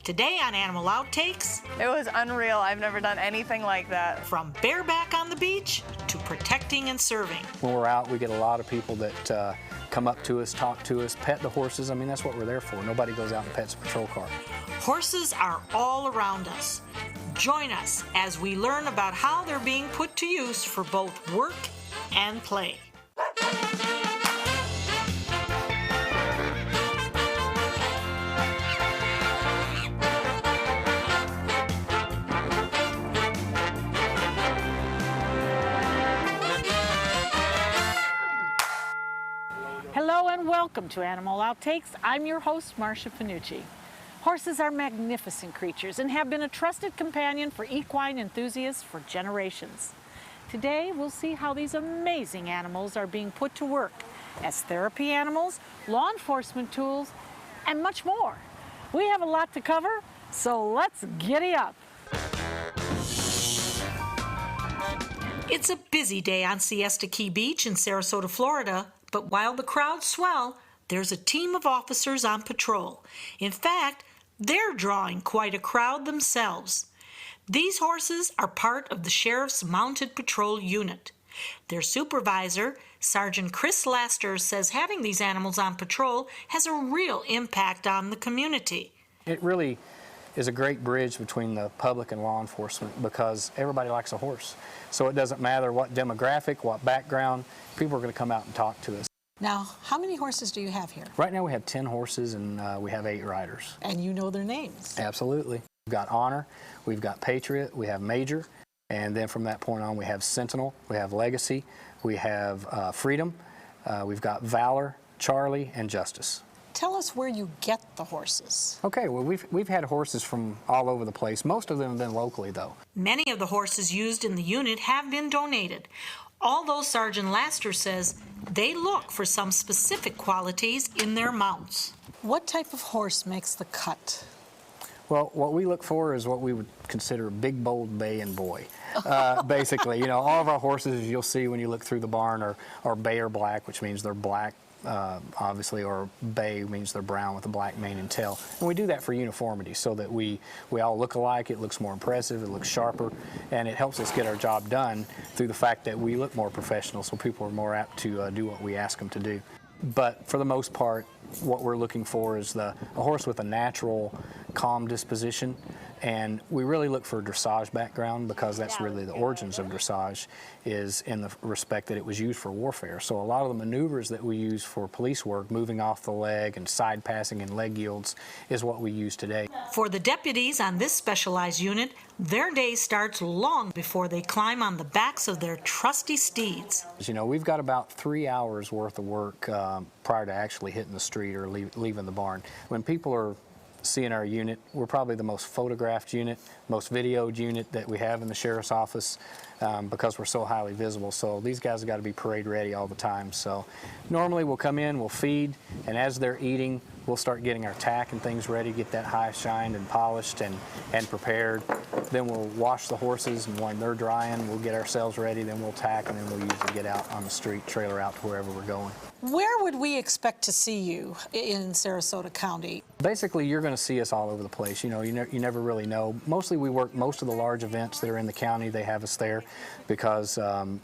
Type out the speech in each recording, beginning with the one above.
Today on Animal Outtakes, It was unreal. I've never done anything like that. from bareback on the beach to protecting and serving. When we're out, we get a lot of people that come up to us, talk to us, pet the horses. I mean, that's what we're there for. Nobody goes out and pets a patrol car. Horses are all around us. Join us as we learn about how they're being put to use for both work and play. Hello and welcome to Animal Outtakes. I'm your host, Marcia Finucci. Horses are magnificent creatures and have been a trusted companion for equine enthusiasts for generations. Today, we'll see how these amazing animals are being put to work as therapy animals, law enforcement tools, and much more. We have a lot to cover, so let's giddy up. It's a busy day on Siesta Key Beach in Sarasota, Florida, but while the crowds swell, there's a team of officers on patrol. In fact, they're drawing quite a crowd themselves. These horses are part of the Sheriff's Mounted Patrol Unit. Their supervisor, Sergeant Chris Laster, says having these animals on patrol has a real impact on the community. It really is a great bridge between the public and law enforcement because everybody likes a horse. So it doesn't matter what demographic, what background, people are going to come out and talk to us. Now, how many horses do you have here? Right now we have 10 horses and we have 8 riders. And you know their names. Absolutely. We've got Honor, we've got Patriot, we have Major, and then from that point on we have Sentinel, we have Legacy, we have Freedom, we've got Valor, Charlie, and Justice. Tell us where you get the horses. Okay, well we've had horses from all over the place. Most of them have been locally though. Many of the horses used in the unit have been donated. Although Sergeant Laster says they look for some specific qualities in their mounts. What type of horse makes the cut? Well, what we look for is what we would consider a big, bold bay and boy. Basically, you know, all of our horses you'll see when you look through the barn are bay or black, which means they're black, obviously, or bay means they're brown with a black mane and tail. And we do that for uniformity so that we all look alike, it looks more impressive, it looks sharper, and it helps us get our job done through the fact that we look more professional so people are more apt to do what we ask them to do. But for the most part, what we're looking for is a horse with a natural, calm disposition, and we really look for a dressage background because that's really the origins of dressage, is in the respect that it was used for warfare. So a lot of the maneuvers that we use for police work, moving off the leg and side passing and leg yields, is what we use today. For the deputies on this specialized unit, their day starts long before they climb on the backs of their trusty steeds. You know, we've got about 3 hours worth of work prior to actually hitting the street or leaving the barn. When people are seeing our unit, we're probably the most photographed unit, most videoed unit that we have in the sheriff's office because we're so highly visible. So these guys have got to be parade ready all the time. So normally we'll come in, we'll feed, and as they're eating, we'll start getting our tack and things ready, get that high shined and polished and prepared. Then we'll wash the horses, and when they're drying, we'll get ourselves ready, then we'll tack, and then we'll usually get out on the street, trailer out to wherever we're going. Where would we expect to see you in Sarasota County? Basically, you're going to see us all over the place. You know, you never really know. Mostly we work most of the large events that are in the county. They have us there because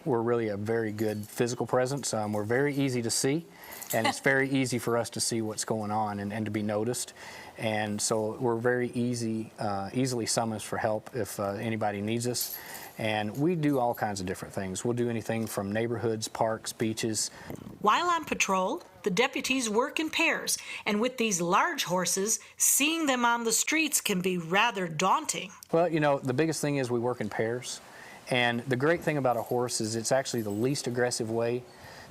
we're really a very good physical presence. We're very easy to see, and it's very easy for us to see what's going on and to be noticed. And so we're very easily summoned for help if anybody needs us. And we do all kinds of different things. We'll do anything from neighborhoods, parks, beaches. While on patrol, the deputies work in pairs, and with these large horses, seeing them on the streets can be rather daunting. Well, you know, the biggest thing is we work in pairs. And the great thing about a horse is it's actually the least aggressive way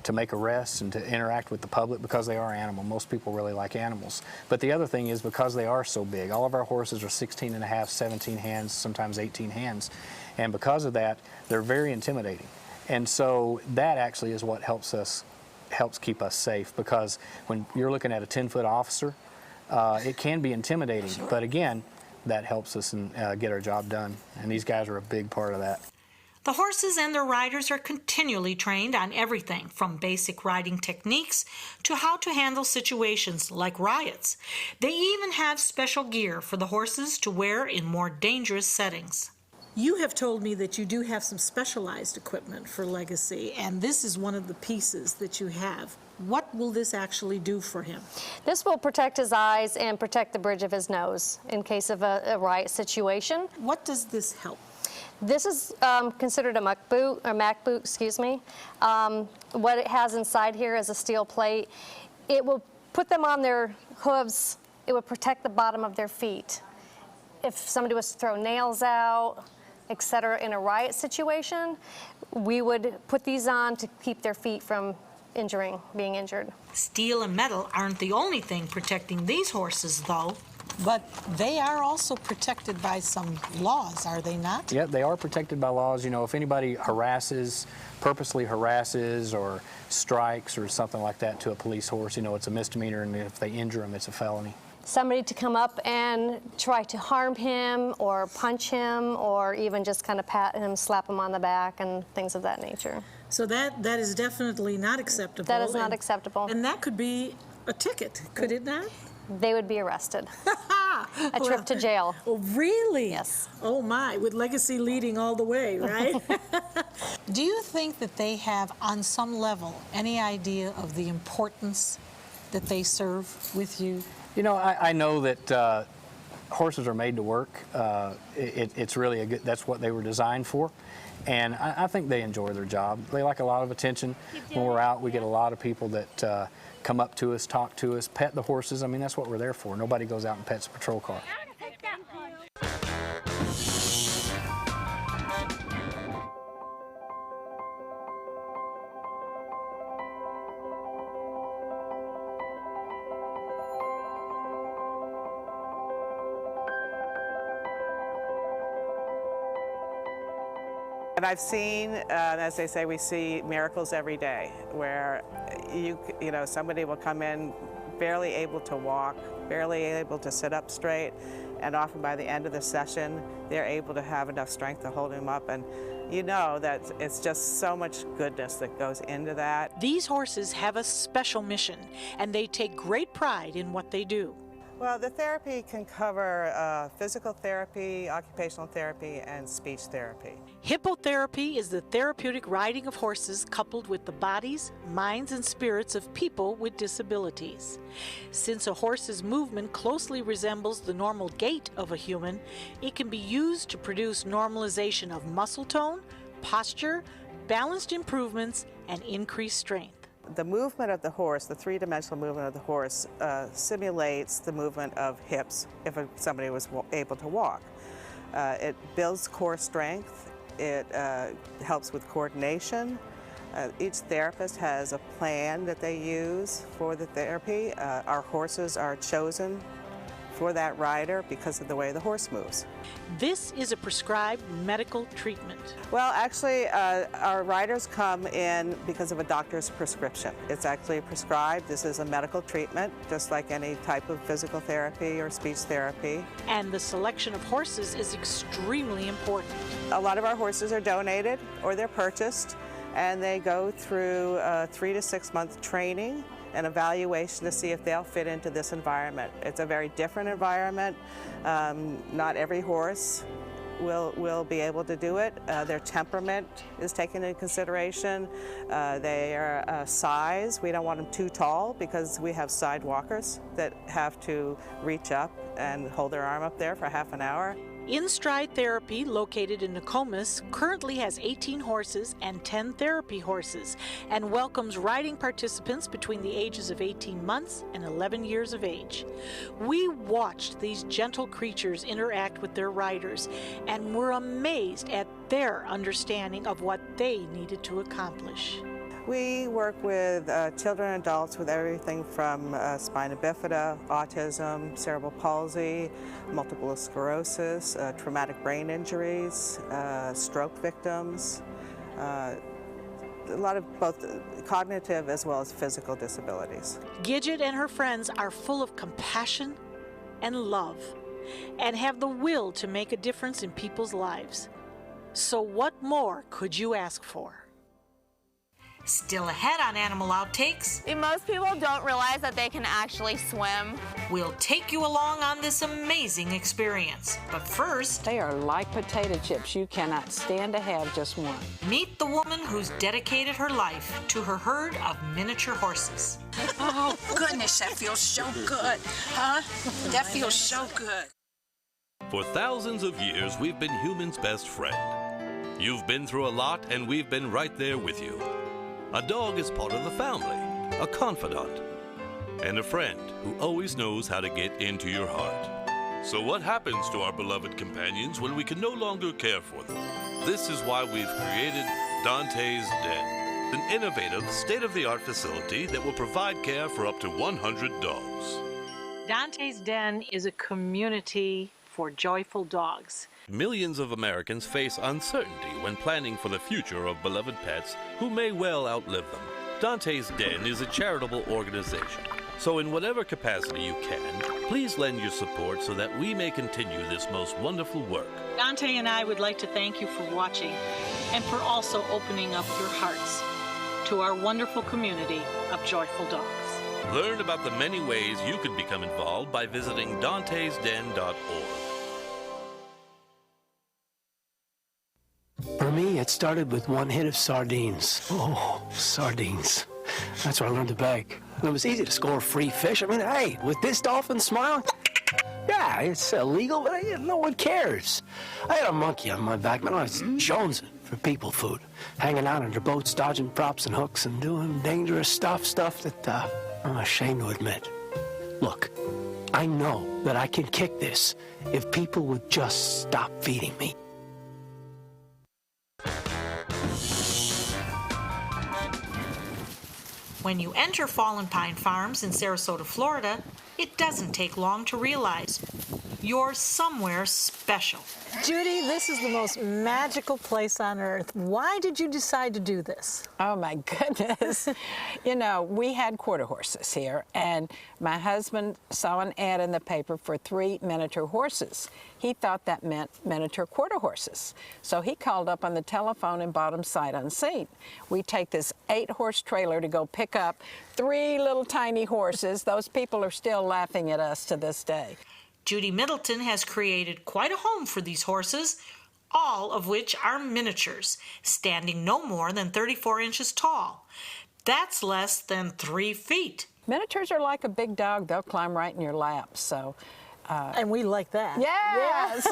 to make arrests and to interact with the public because they are animal. Most people really like animals. But the other thing is because they are so big, all of our horses are 16 and a half, 17 hands, sometimes 18 hands. And because of that, they're very intimidating. And so that actually is what helps keep us safe, because when you're looking at a 10-foot officer, it can be intimidating. Sure. But again, that helps us and get our job done. And these guys are a big part of that. The horses and their riders are continually trained on everything from basic riding techniques to how to handle situations like riots. They even have special gear for the horses to wear in more dangerous settings. You have told me that you do have some specialized equipment for Legacy, and this is one of the pieces that you have. What will this actually do for him? This will protect his eyes and protect the bridge of his nose in case of a riot situation. What does this help? This is considered a muck boot, or Mac boot, excuse me. What it has inside here is a steel plate. It will put them on their hooves. It will protect the bottom of their feet. If somebody was to throw nails out, etc., in a riot situation, we would put these on to keep their feet from being injured. Steel and metal aren't the only thing protecting these horses, though. But they are also protected by some laws, are they not? Yeah, they are protected by laws. You know, if anybody purposely harasses or strikes or something like that to a police horse, you know, it's a misdemeanor, and if they injure them, it's a felony. Somebody to come up and try to harm him or punch him or even just kind of pat him, slap him on the back and things of that nature. So that is definitely not acceptable. That is not acceptable. And that could be a ticket, could it not? They would be arrested. A trip to jail. Oh, really? Yes. Oh my, with Legacy leading all the way, right? Do you think that they have, on some level, any idea of the importance that they serve with you? You know, I know that horses are made to work. It's really that's what they were designed for. And I think they enjoy their job. They like a lot of attention. When we're out, we get a lot of people that come up to us, talk to us, pet the horses. I mean, that's what we're there for. Nobody goes out and pets a patrol car. And I've seen, as they say, we see miracles every day where you know, somebody will come in barely able to walk, barely able to sit up straight, and often by the end of the session, they're able to have enough strength to hold him up. And you know that it's just so much goodness that goes into that. These horses have a special mission, and they take great pride in what they do. Well, the therapy can cover physical therapy, occupational therapy, and speech therapy. Hippotherapy is the therapeutic riding of horses coupled with the bodies, minds, and spirits of people with disabilities. Since a horse's movement closely resembles the normal gait of a human, it can be used to produce normalization of muscle tone, posture, balanced improvements, and increased strength. The movement of the horse, the three-dimensional movement of the horse, simulates the movement of hips if somebody was able to walk. It builds core strength. It helps with coordination. Each therapist has a plan that they use for the therapy. Our horses are chosen for that rider because of the way the horse moves. This is a prescribed medical treatment. Well, actually, our riders come in because of a doctor's prescription. It's actually prescribed. This is a medical treatment, just like any type of physical therapy or speech therapy. And the selection of horses is extremely important. A lot of our horses are donated or they're purchased, and they go through 3 to 6 month training and evaluation to see if they'll fit into this environment. It's a very different environment. Not every horse will be able to do it. Their temperament is taken into consideration. Their size, we don't want them too tall because we have side walkers that have to reach up and hold their arm up there for half an hour. In-Stride Therapy, located in Nokomis, currently has 18 horses and 10 therapy horses and welcomes riding participants between the ages of 18 months and 11 years of age. We watched these gentle creatures interact with their riders and were amazed at their understanding of what they needed to accomplish. We work with children and adults with everything from spina bifida, autism, cerebral palsy, multiple sclerosis, traumatic brain injuries, stroke victims, a lot of both cognitive as well as physical disabilities. Gidget and her friends are full of compassion and love and have the will to make a difference in people's lives. So what more could you ask for? Still ahead on Animal Outtakes, Most people don't realize that they can actually swim. we'll take you along on this amazing experience. But first, They are like potato chips. You cannot stand to have just one. meet the woman who's dedicated her life to her herd of miniature horses. Oh, goodness, that feels so good. Huh? That feels so good. For thousands of years, we've been humans' best friend. You've been through a lot, and we've been right there with you. A dog is part of the family, a confidant, and a friend who always knows how to get into your heart. So what happens to our beloved companions when we can no longer care for them? This is why we've created Dante's Den, an innovative, state-of-the-art facility that will provide care for up to 100 dogs. Dante's Den is a community for joyful dogs. Millions of Americans face uncertainty when planning for the future of beloved pets who may well outlive them. Dante's Den is a charitable organization, so in whatever capacity you can, please lend your support so that we may continue this most wonderful work. Dante and I would like to thank you for watching and for also opening up your hearts to our wonderful community of joyful dogs. Learn about the many ways you could become involved by visiting dantesden.org. For me, it started with one hit of sardines. Oh, sardines. That's where I learned to bag. And it was easy to score free fish. I mean, hey, with this dolphin smiling, yeah, it's illegal, but no one cares. I had a monkey on my back, man. I was jonesing for people food, hanging out under boats, dodging props and hooks, and doing dangerous stuff that I'm ashamed to admit. Look, I know that I can kick this if people would just stop feeding me. When you enter Fallen Pine Farms in Sarasota, Florida, it doesn't take long to realize you're somewhere special. Judy, this is the most magical place on earth. Why did you decide to do this? Oh my goodness. You know, we had quarter horses here, and my husband saw an ad in the paper for 3 miniature horses. He thought that meant miniature quarter horses. So he called up on the telephone and bought them sight unseen. We take this 8-horse trailer to go pick up 3 little tiny horses. Those people are still laughing at us to this day. Judy Middleton has created quite a home for these horses, all of which are miniatures, standing no more than 34 inches tall. That's less than 3 feet. Miniatures are like a big dog. They'll climb right in your lap, so... And we like that. Yes!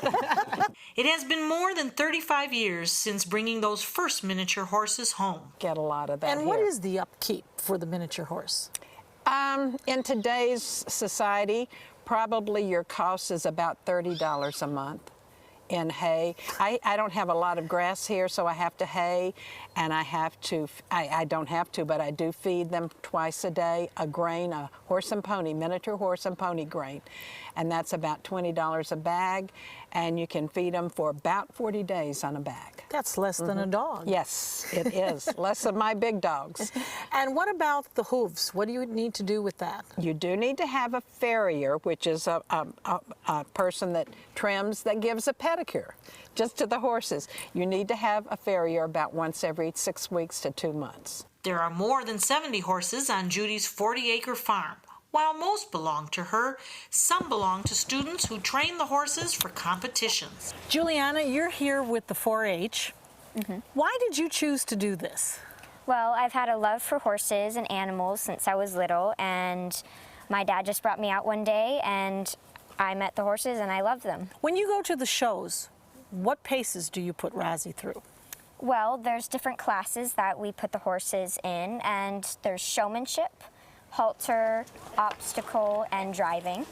It has been more than 35 years since bringing those first miniature horses home. Get a lot of that And what here. is the upkeep for the miniature horse? In today's society, probably your cost is about $30 a month in hay. I don't have a lot of grass here, so I have to hay, and I don't have to, but I do feed them twice a day, a grain, a horse and pony, miniature horse and pony grain, and that's about $20 a bag, and you can feed them for about 40 days on a bag. That's less than a dog. Yes, it is. Less than my big dogs. And what about the hooves? What do you need to do with that? You do need to have a farrier, which is a person that trims, that gives a pedicure just to the horses. You need to have a farrier about once every 6 weeks to 2 months. There are more than 70 horses on Judy's 40-acre farm. While most belong to her, some belong to students who train the horses for competitions. Juliana, you're here with the 4-H. Why did you choose to do this? Well, I've had a love for horses and animals since I was little, and my dad just brought me out one day, and I met the horses, and I loved them. When you go to the shows, what paces do you put Razzie through? Well, there's different classes that we put the horses in, and there's showmanship, halter, obstacle, and driving.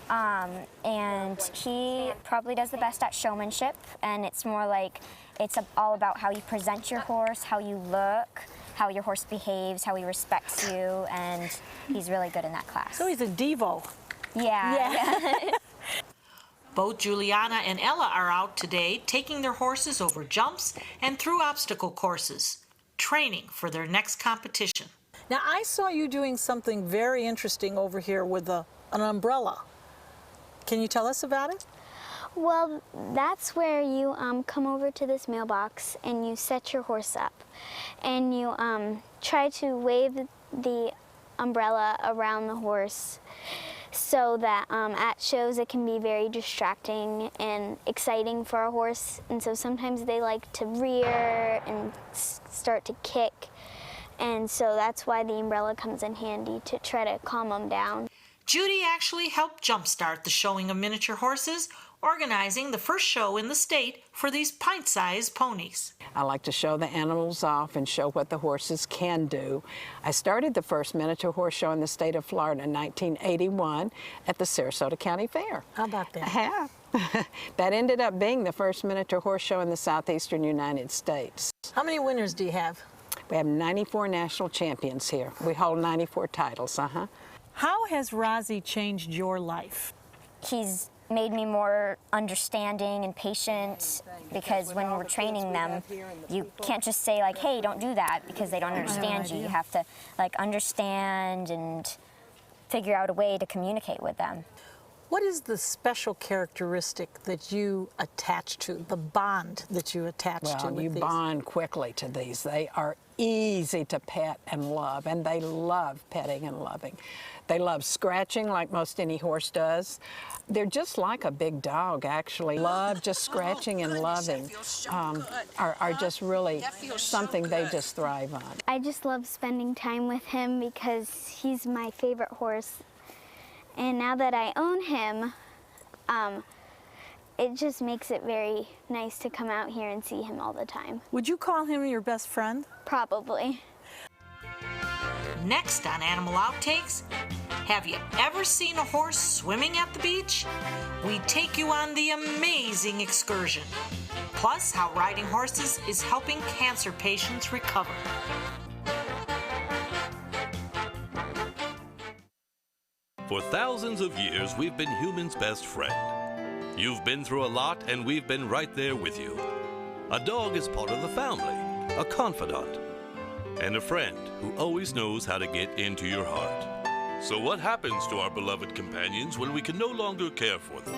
And he probably does the best at showmanship, and it's more like it's all about how you present your horse, how you look, how your horse behaves, how he respects you, and he's really good in that class. So he's a Devo. Yeah. Both Juliana and Ella are out today taking their horses over jumps and through obstacle courses, training for their next competition. Now, I saw you doing something very interesting over here with an umbrella. Can you tell us about it? Well, that's where you come over to this mailbox and you set your horse up. And you try to wave the umbrella around the horse so that at shows it can be very distracting and exciting for a horse. And so sometimes they like to rear and start to kick. And so that's why the umbrella comes in handy, to try to calm them down. Judy actually helped jumpstart the showing of miniature horses, organizing the first show in the state for these pint-sized ponies. I like to show the animals off and show what the horses can do. I started the first miniature horse show in the state of Florida in 1981 at the Sarasota County Fair. How about that? I have. That ended up being the first miniature horse show in the southeastern United States. How many winners do you have? We have 94 national champions here. We hold 94 titles, How has Rozzy changed your life? He's made me more understanding and patient, because when we're training them, you can't just say like, hey, don't do that, because they don't understand you. You have to like understand and figure out a way to communicate with them. What is the special characteristic that you attach to, the bond that you attach to with you these? bond quickly to these. They are easy to pet and love, and they love petting and loving. They love scratching like most any horse does. They're just like a big dog, actually. Love just scratching and loving are just really something they just thrive on. I just love spending time with him because he's my favorite horse. And now that I own him, it just makes it very nice to come out here and see him all the time. Would you call him your best friend? Probably. Next on Animal Outtakes, have you ever seen a horse swimming at the beach? We take you on the amazing excursion. Plus, how riding horses is helping cancer patients recover. For thousands of years, we've been humans' best friend. You've been through a lot, and we've been right there with you. A dog is part of the family, a confidant, and a friend who always knows how to get into your heart. So what happens to our beloved companions when we can no longer care for them?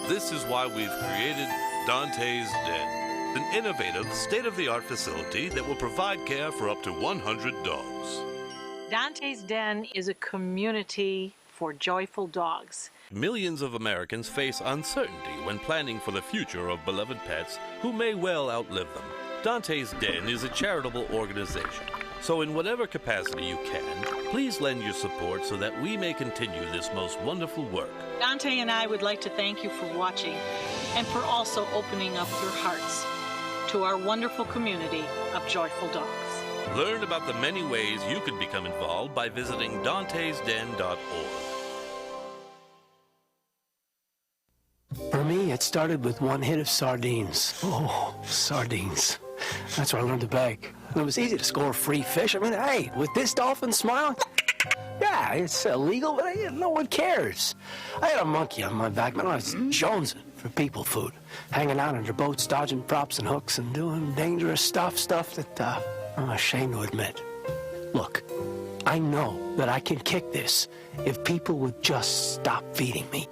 This is why we've created Dante's Den, an innovative, state-of-the-art facility that will provide care for up to 100 dogs. Dante's Den is a community for joyful dogs. Millions of Americans face uncertainty when planning for the future of beloved pets who may well outlive them. Dante's Den is a charitable organization, so in whatever capacity you can, please lend your support so that we may continue this most wonderful work. Dante and I would like to thank you for watching and for also opening up your hearts to our wonderful community of joyful dogs. Learn about the many ways you can become involved by visiting dantesden.org. For me, it started with one hit of sardines. Oh, sardines. That's where I learned to bag. It was easy to score free fish. I mean, hey, with this dolphin smile, yeah, it's illegal, but no one cares. I had a monkey on my back, man. I was jonesing for people food, hanging out under boats, dodging props and hooks, and doing dangerous stuff that I'm ashamed to admit. Look, I know that I can kick this if people would just stop feeding me.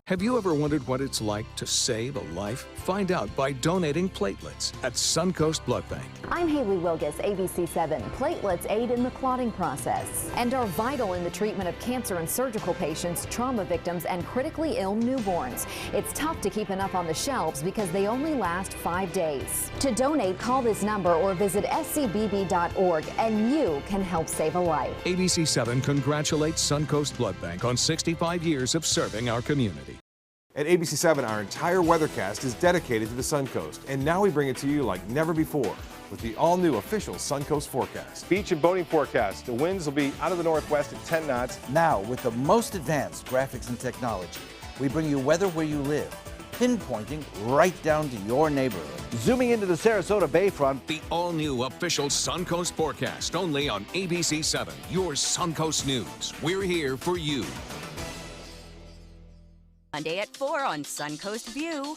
Have you ever wondered what it's like to save a life? Find out by donating platelets at Suncoast Blood Bank. I'm Haley Wilgus, ABC7. Platelets aid in the clotting process and are vital in the treatment of cancer and surgical patients, trauma victims, and critically ill newborns. It's tough to keep enough on the shelves because they only last 5 days. To donate, call this number or visit scbb.org and you can help save a life. ABC7 congratulates Suncoast Blood Bank on 65 years of serving our community. At ABC7, our entire weathercast is dedicated to the Suncoast, and now we bring it to you like never before with the all-new official Suncoast forecast. Beach and boating forecast. The winds will be out of the northwest at 10 knots. Now, with the most advanced graphics and technology, we bring you weather where you live, pinpointing right down to your neighborhood. Zooming into the Sarasota Bayfront, the all-new official Suncoast forecast, only on ABC7, your Suncoast News. We're here for you. Monday at 4 on Suncoast View.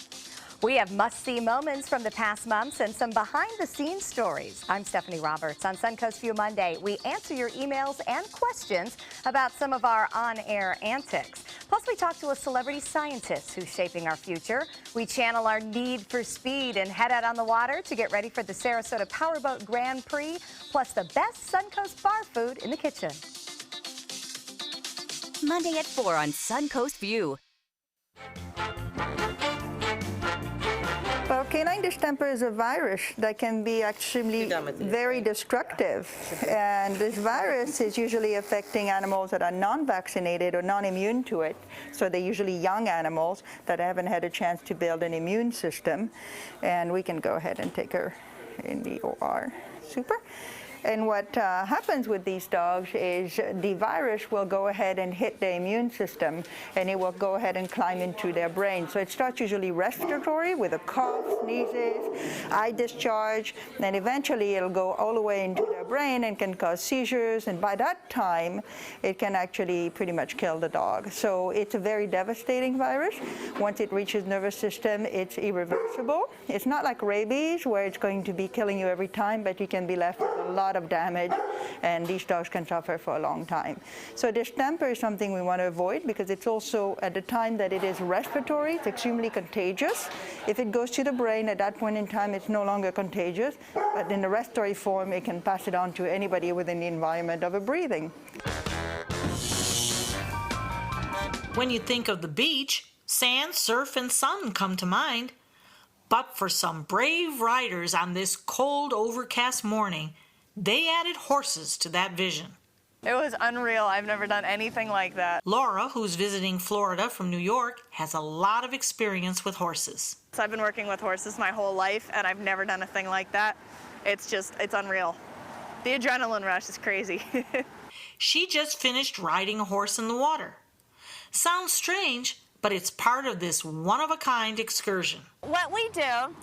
We have must-see moments from the past months and some behind-the-scenes stories. I'm Stephanie Roberts. On Suncoast View Monday, we answer your emails and questions about some of our on-air antics. Plus, we talk to a celebrity scientist who's shaping our future. We channel our need for speed and head out on the water to get ready for the Sarasota Powerboat Grand Prix, plus the best Suncoast bar food in the kitchen. Monday at 4 on Suncoast View. Well, canine distemper is a virus that can be actually very destructive. And this virus is usually affecting animals that are non-vaccinated or non-immune to it. So they're usually young animals that haven't had a chance to build an immune system. And we can go ahead and take her in the OR. Super. And what happens with these dogs is the virus will go ahead and hit their immune system, and it will go ahead and climb into their brain. So it starts usually respiratory with a cough, sneezes, eye discharge, and eventually it'll go all the way into their brain and can cause seizures. And by that time, it can actually pretty much kill the dog. So it's a very devastating virus. Once it reaches nervous system, it's irreversible. It's not like rabies, where it's going to be killing you every time, but you can be left with a lot of damage, and these dogs can suffer for a long time. So distemper is something we want to avoid because it's also, at the time that it is respiratory, it's extremely contagious. If it goes to the brain, at that point in time, it's no longer contagious, but in the respiratory form, it can pass it on to anybody within the environment of a breathing. When you think of the beach, sand, surf, and sun come to mind. But for some brave riders on this cold, overcast morning, they added horses to that vision. It was unreal. I've never done anything like that. Laura, who's visiting Florida from New York, has a lot of experience with horses. So I've been working with horses my whole life, and I've never done a thing like that. It's unreal. The adrenaline rush is crazy. She just finished riding a horse in the water. Sounds strange, but it's part of this one-of-a-kind excursion. What we do,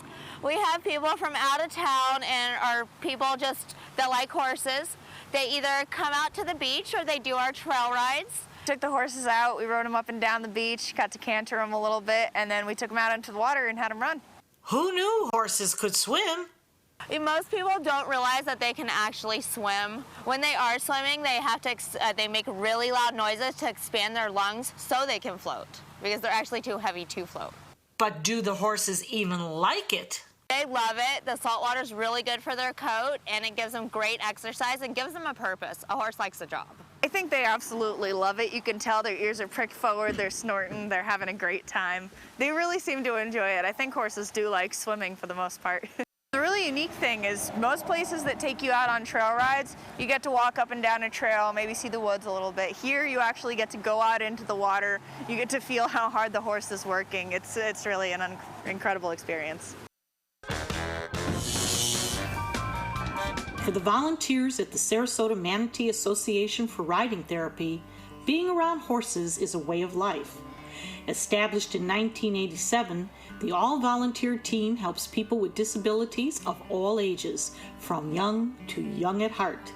we have people from out of town and our people that like horses. They either come out to the beach or they do our trail rides. Took the horses out, we rode them up and down the beach, got to canter them a little bit, and then we took them out into the water and had them run. Who knew horses could swim? Most people don't realize that they can actually swim. When they are swimming, they make really loud noises to expand their lungs so they can float, because they're actually too heavy to float. But do the horses even like it? They love it. The salt water is really good for their coat, and it gives them great exercise and gives them a purpose. A horse likes a job. I think they absolutely love it. You can tell their ears are pricked forward, they're snorting, they're having a great time. They really seem to enjoy it. I think horses do like swimming for the most part. The really unique thing is most places that take you out on trail rides, you get to walk up and down a trail, maybe see the woods a little bit. Here you actually get to go out into the water. You get to feel how hard the horse is working. It's really an incredible experience. For the volunteers at the Sarasota Manatee Association for Riding Therapy, being around horses is a way of life. Established in 1987, the all-volunteer team helps people with disabilities of all ages, from young to young at heart.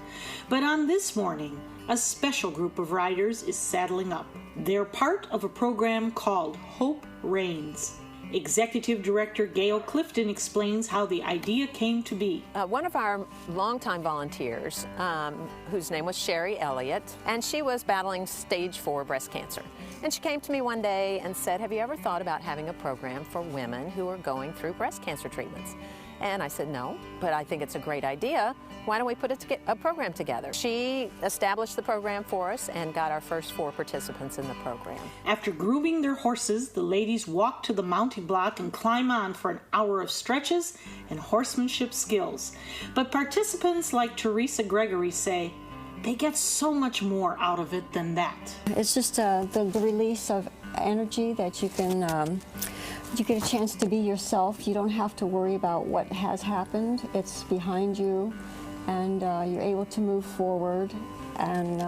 But on this morning, a special group of riders is saddling up. They're part of a program called Hope Reigns. Executive Director Gail Clifton explains how the idea came to be. One of our longtime volunteers, whose name was Sherry Elliott, and she was battling stage 4 breast cancer. And she came to me one day and said, have you ever thought about having a program for women who are going through breast cancer treatments? And I said, no, but I think it's a great idea. Why don't we put a program together? She established the program for us and got our first 4 participants in the program. After grooming their horses, the ladies walk to the mounting block and climb on for an hour of stretches and horsemanship skills. But participants like Teresa Gregory say they get so much more out of it than that. It's just the release of energy that you can you get a chance to be yourself. You don't have to worry about what has happened. It's behind you, and you're able to move forward, and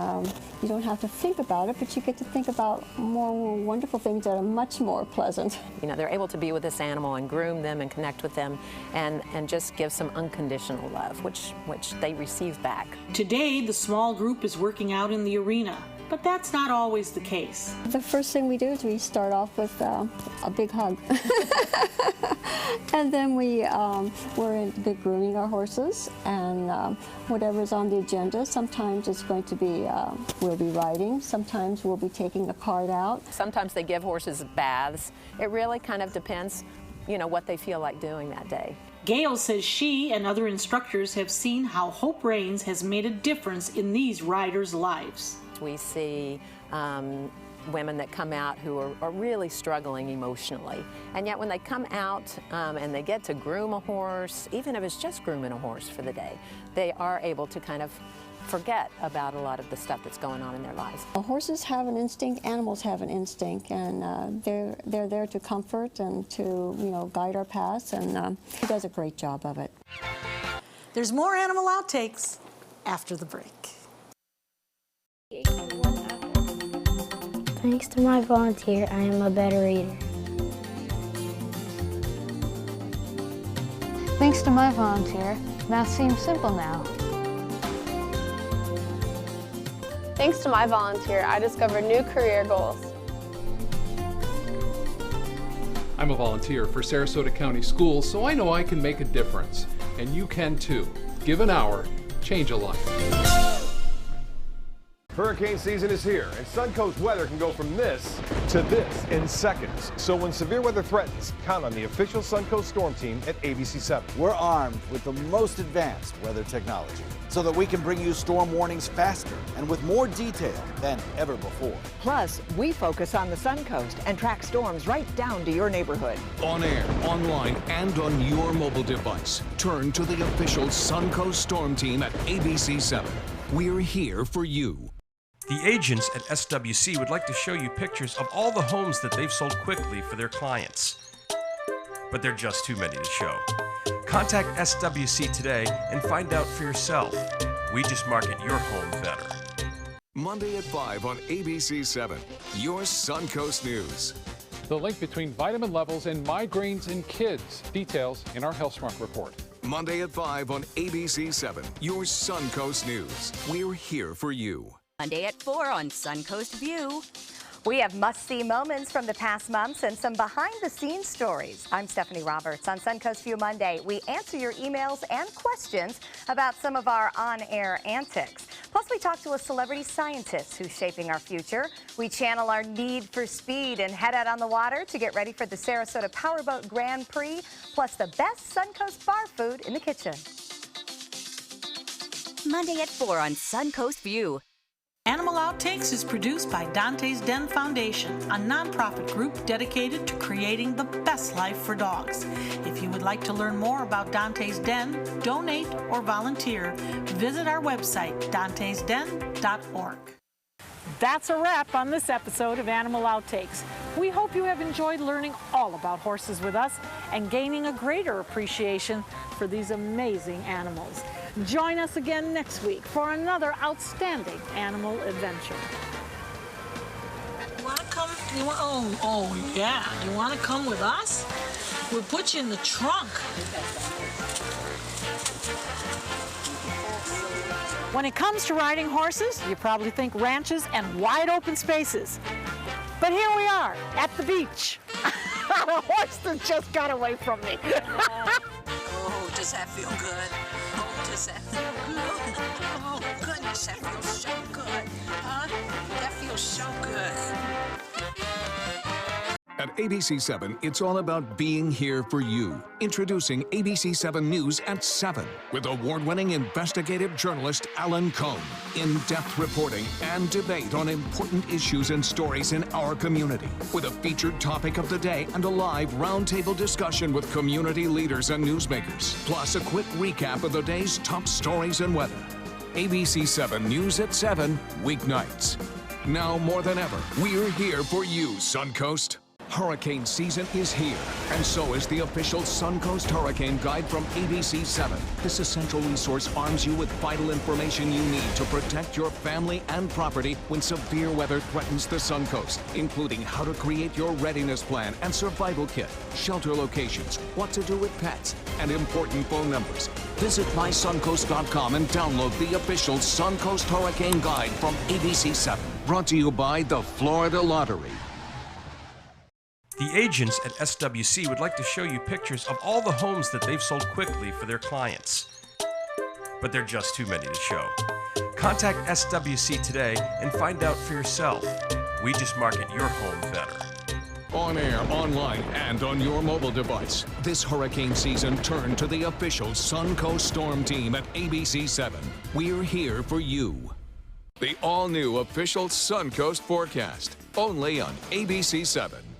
you don't have to think about it, but you get to think about more wonderful things that are much more pleasant. You know, they're able to be with this animal and groom them and connect with them and just give some unconditional love, which they receive back. Today, the small group is working out in the arena, but that's not always the case. The first thing we do is we start off with a big hug. And then we're grooming our horses, and whatever's on the agenda. Sometimes it's going to be, we'll be riding. Sometimes we'll be taking a cart out. Sometimes they give horses baths. It really kind of depends, you know, what they feel like doing that day. Gail says she and other instructors have seen how Hope Reigns has made a difference in these riders' lives. We see women that come out who are really struggling emotionally. And yet when they come out and they get to groom a horse, even if it's just grooming a horse for the day, they are able to kind of forget about a lot of the stuff that's going on in their lives. Horses have an instinct, animals have an instinct, and they're there to comfort and to, you know, guide our paths, and he does a great job of it. There's more Animal Outtakes after the break. Thanks to my volunteer, I am a better eater. Thanks to my volunteer, math seems simple now. Thanks to my volunteer, I discovered new career goals. I'm a volunteer for Sarasota County Schools, so I know I can make a difference. And you can too. Give an hour, change a life. Hurricane season is here, and Suncoast weather can go from this to this in seconds. So when severe weather threatens, count on the official Suncoast Storm Team at ABC7. We're armed with the most advanced weather technology so that we can bring you storm warnings faster and with more detail than ever before. Plus, we focus on the Suncoast and track storms right down to your neighborhood. On air, online, and on your mobile device. Turn to the official Suncoast Storm Team at ABC7. We're here for you. The agents at SWC would like to show you pictures of all the homes that they've sold quickly for their clients. But they're just too many to show. Contact SWC today and find out for yourself. We just market your home better. Monday at 5 on ABC7, your Suncoast News. The link between vitamin levels and migraines in kids. Details in our HealthSmart report. Monday at 5 on ABC7, your Suncoast News. We're here for you. Monday at 4 on Suncoast View. We have must-see moments from the past months and some behind-the-scenes stories. I'm Stephanie Roberts. On Suncoast View Monday, we answer your emails and questions about some of our on-air antics. Plus, we talk to a celebrity scientist who's shaping our future. We channel our need for speed and head out on the water to get ready for the Sarasota Powerboat Grand Prix, plus the best Suncoast bar food in the kitchen. Monday at 4 on Suncoast View. Animal Outtakes is produced by Dante's Den Foundation, a nonprofit group dedicated to creating the best life for dogs. If you would like to learn more about Dante's Den, donate, or volunteer, visit our website, dantesden.org. That's a wrap on this episode of Animal Outtakes. We hope you have enjoyed learning all about horses with us and gaining a greater appreciation for these amazing animals. Join us again next week for another outstanding animal adventure. You want to come? Oh yeah. You want to come with us? We'll put you in the trunk. When it comes to riding horses, you probably think ranches and wide open spaces. But here we are at the beach. A horse that just got away from me. Oh, does that feel good? Oh, does that feel good? Oh, goodness, that feels so good. Huh? That feels so good. At ABC7, it's all about being here for you. Introducing ABC7 News at 7 with award-winning investigative journalist Alan Cohn. In-depth reporting and debate on important issues and stories in our community. With a featured topic of the day and a live roundtable discussion with community leaders and newsmakers. Plus a quick recap of the day's top stories and weather. ABC7 News at 7, weeknights. Now more than ever, we're here for you, Suncoast. Hurricane season is here, and so is the official Suncoast Hurricane Guide from ABC7. This essential resource arms you with vital information you need to protect your family and property when severe weather threatens the Suncoast, including how to create your readiness plan and survival kit, shelter locations, what to do with pets, and important phone numbers. Visit mysuncoast.com and download the official Suncoast Hurricane Guide from ABC7. Brought to you by the Florida Lottery. The agents at SWC would like to show you pictures of all the homes that they've sold quickly for their clients. But they're just too many to show. Contact SWC today and find out for yourself. We just market your home better. On air, online, and on your mobile device. This hurricane season, turn to the official Suncoast Storm Team at ABC7. We're here for you. The all-new official Suncoast forecast, only on ABC7.